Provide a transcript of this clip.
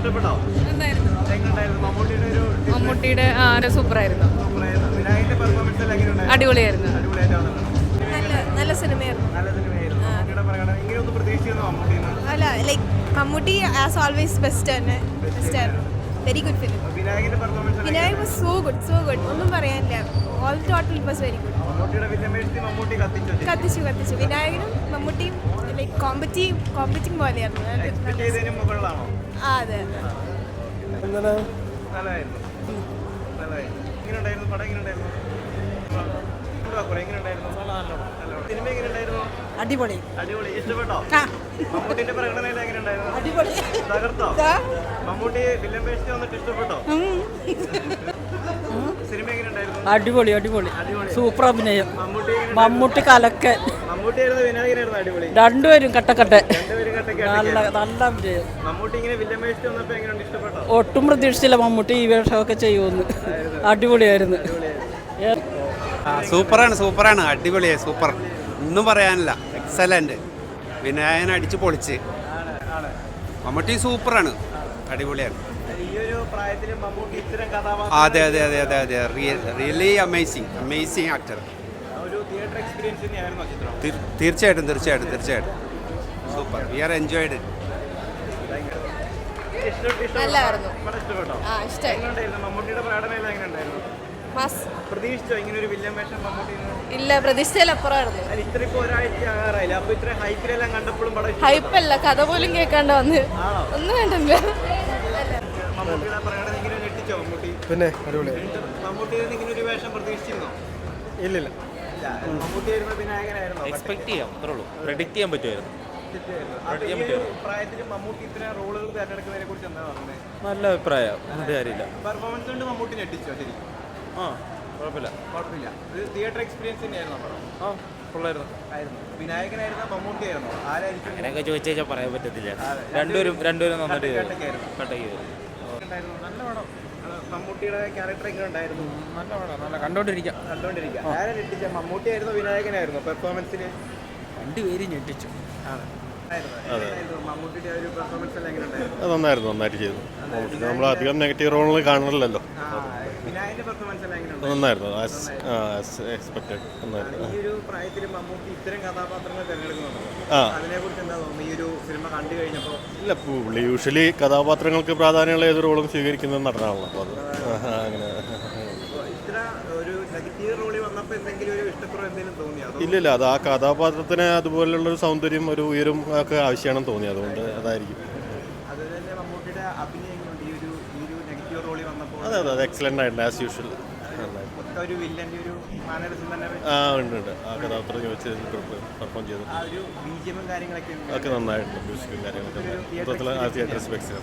ഇഷ്ടപ്പെട്ടോ? എങ്ങനെയുണ്ടായിരുന്നു? മമ്മൂട്ടിയുടെ സൂപ്പറായിരുന്നു, വിനായകന്റെ പെർഫോമൻസ് എല്ലാം എങ്ങനെയുണ്ടായിരുന്നു? അടിപൊളിയായിരുന്നു. നല്ല സിനിമയായിരുന്നു. നല്ല സിനിമയായിരുന്നു. മമ്മൂട്ടിയുടെ പ്രകടനം ഇങ്ങനെയൊന്നും പ്രതീക്ഷിച്ചിരുന്നോ മമ്മൂട്ടിന്ന്? അല്ല like Mammootty as always best തന്നെ, ബെസ്റ്റ് ആയിരുന്നു. Very good film. വിനായകന്റെ performance Vinayak was so good, ഒന്നും പറയാനില്ല. All total was very good. മമ്മൂട്ടിയുടെ വില്ലമേഴ്സി മമ്മൂട്ടി കത്തിച്ചു. വിനായകനും മമ്മൂട്ടിയും ലൈക്ക് കോമ്പറ്റിംഗ് പോലെയായിരുന്നു. എക്സ്പെക്ട് ചെയ്തതിനും മുകളിലാണോ? അതെ. നല്ലതായിരുന്നു. എങ്ങനെയുണ്ടായിരുന്നു പടം? എങ്ങനെയുണ്ടായിരുന്നു? സിനിമ എങ്ങനെയുണ്ടായിരുന്നു? അടിപൊളി. ഇഷ്ടപ്പെട്ടോ? മമ്മൂട്ടിന്റെ പ്രകടനം എങ്ങനെയുണ്ടായിരുന്നു? അടിപൊളി. തകർത്തോ? മമ്മൂട്ടി വില്ലൻ വേഷത്തിൽ വന്നിട്ട് ഇഷ്ടപ്പെട്ടോ? സിനിമ എങ്ങനെയുണ്ടായിരുന്നു? അടിപൊളി. സൂപ്പർ അഭിനയം. മമ്മൂട്ടി കലക്കൻ. മമ്മൂട്ടിയായിരുന്നു വിനായകനായിരുന്നു അടിപൊളി? രണ്ടുപേരും കട്ടക്കട്ടെ. നല്ല അഭിനയം. മമ്മൂട്ടി ഇങ്ങനെ വില്ലൻ വേഷത്തിൽ വന്നപ്പോ എങ്ങനെയുണ്ട്? ഇഷ്ടപ്പെട്ടോ? ഒട്ടും പ്രതീക്ഷിച്ചില്ല മമ്മൂട്ടി ഈ വേഷമൊക്കെ ചെയ്യുമെന്ന്. അടിപൊളിയായിരുന്നു. സൂപ്പറാണ്, അടിപൊളിയായി, സൂപ്പർ, ഒന്നും പറയാനില്ല, എക്സലന്റ്. വിനായകൻ അടിച്ച് പൊളിച്ച്. മമ്മൂട്ടി സൂപ്പറാണ്, അടിപൊളിയാണ്. ഈ ഒരു പ്രായത്തിൽ മമ്മൂട്ടി ഇത്തരം അതെ റിയലി അമേസിങ് ആക്ടർ. ഒരു തിയേറ്റർ എക്സ്പീരിയൻസ് തന്നെയായിരുന്നു ചിത്രം. തീർച്ചയായിട്ടും സൂപ്പർ. V R enjoyed. നല്ലതായിരുന്നു. ഇഷ്ടപ്പെട്ടോ? എങ്ങനെയുണ്ടായിരുന്നു? മമ്മൂട്ടിയുടെ പ്രകടനം എല്ലാം എങ്ങനെയുണ്ടായിരുന്നു? പ്രതീക്ഷിച്ചോ ഇങ്ങനെ ഒരു വില്ലൻ വേഷം മമ്മൂട്ടി? ഇല്ല, പ്രതീക്ഷിച്ചതിലപ്പുറമായിരുന്നു. ഇത്രയും ഒരാഴ്ച ആകാറായില്ല, അപ്പൊ ഇത്ര ഹൈപ്പിലെല്ലാം കണ്ടപ്പോഴും പടം ഹൈപ്പല്ല, കഥ പോലും കേൾക്കാണ്ട് വന്ന് ഒന്നും വേണ്ടല്ലോ. മമ്മൂട്ടിയുടെ പ്രകടനം ഇങ്ങനെ ഞെട്ടിച്ചോ? പിന്നെ അടിപൊളി. മമ്മൂട്ടിയിൽ ഇങ്ങനെ ഒരു വേഷം പ്രതീക്ഷിച്ചിരുന്നോ? ഇല്ലില്ല. മമ്മൂട്ടി ആയിരുന്നു വിനായകനായിരുന്നു. എക്സ്പെക്ട് ചെയ്യാം, അത്രേ ഉള്ളൂ. പ്രെഡിക്റ്റ് ചെയ്യാൻ പറ്റുമായിരുന്നു. പ്രായത്തിൽ മമ്മൂട്ടി ഇത്ര റോളുകൾ തിരഞ്ഞെടുക്കുന്നതിനെ കുറിച്ച് എന്താ പറയുന്നത്? നല്ല അഭിപ്രായം, കാര്യമില്ല. പെർഫോമൻസ് കൊണ്ട് മമ്മൂട്ടി ഞെട്ടിച്ചോ? ശരി, കുഴപ്പമില്ല. ഇത് തിയേറ്റർ എക്സ്പീരിയൻസ് തന്നെയായിരുന്നു പടം? ഫുള്ളായിരുന്നു. വിനായകനായിരുന്നോ മമ്മൂട്ടി ആയിരുന്നോ? ആരായിരിക്കും? അങ്ങനെയൊക്കെ ചോദിച്ചാൽ പറയാൻ പറ്റത്തില്ല. രണ്ടുപേരും നന്നായിട്ട് കട്ടക്ക് ചെയ്തു. നല്ല പടം. മമ്മൂട്ടിയുടെ ക്യാരക്ടർ എങ്ങനെ ഉണ്ടായിരുന്നു? നല്ല പടം, നല്ല കണ്ടോണ്ടിരിക്കാം. ആരാ ഞെട്ടിച്ച? മമ്മൂട്ടി ആയിരുന്നോ വിനായകനായിരുന്നോ പെർഫോമൻസിൽ? രണ്ടുപേരും ഞെട്ടിച്ചു. മമ്മൂട്ടിയുടെ ഒരു പെർഫോമൻസ് എല്ലാം എങ്ങനെ ഉണ്ടായിരുന്നു? അത് നന്നായിട്ട് ചെയ്തു. നമ്മൾ അധികം നെഗറ്റീവ് റോളുകൾ കാണുന്നില്ലല്ലോ. വിനായകന്റെ പെർഫോമൻസ് എല്ലാം എങ്ങനെ നന്നായിരുന്നു. എക്സ്പെക്റ്റഡ്. ഈ ഒരു പ്രായത്തിൽ മമ്മൂട്ടി ഇത്തരം കഥാപാത്രങ്ങൾ തിരഞ്ഞെടുക്കുന്നുണ്ടോ? അതിനെ കുറിച്ച് എന്താ തോന്നുന്നു ഈ ഒരു സിനിമ കണ്ടു കഴിഞ്ഞപ്പോൾ? ഇല്ല, പുള്ളി യൂഷ്വലി കഥാപാത്രങ്ങൾക്ക് പ്രാധാന്യമുള്ള ഏത് റോളും സ്വീകരിക്കുന്ന നടനാണല്ലോ. അപ്പോൾ അത് അങ്ങനെ ഇത്ര ഒരു നെഗറ്റീവ് റോളിൽ വന്നപ്പോൾ എന്തെങ്കിലും ഒരു ഇഷ്ടക്കുറവ് എന്തെങ്കിലും തോന്നിയോ? ഇല്ലില്ല, അത് ആ കഥാപാത്രത്തിന് അതുപോലുള്ളൊരു സൗന്ദര്യം, ഒരു ഉയരും ഒക്കെ ആവശ്യമാണെന്ന് തോന്നി. അതുകൊണ്ട് അതായിരിക്കും. അതുതന്നെ മമ്മൂട്ടിയുടെ അഭിനയം എങ്ങനെയുണ്ട് ഈ ഒരു നെഗറ്റീവ് റോളിൽ വന്നപ്പോൾ? അതെ എക്സലൻ്റ് ആയിട്ടുണ്ട്, ആസ് യൂഷ്വൽ. ഒരു വില്ലൻ്റെ ഒരു മാനറിസം തന്നെ ഉണ്ട്. ആ കഥാപാത്രം പെർഫോം ചെയ്തു. ആ ഒരു ബിജിഎമ്മും കാര്യങ്ങളൊക്കെ ഒക്കെ നന്നായിട്ടുണ്ട്. മ്യൂസിക്കും കാര്യങ്ങളൊക്കെ തിയേറ്റർ സ്പെക്സ്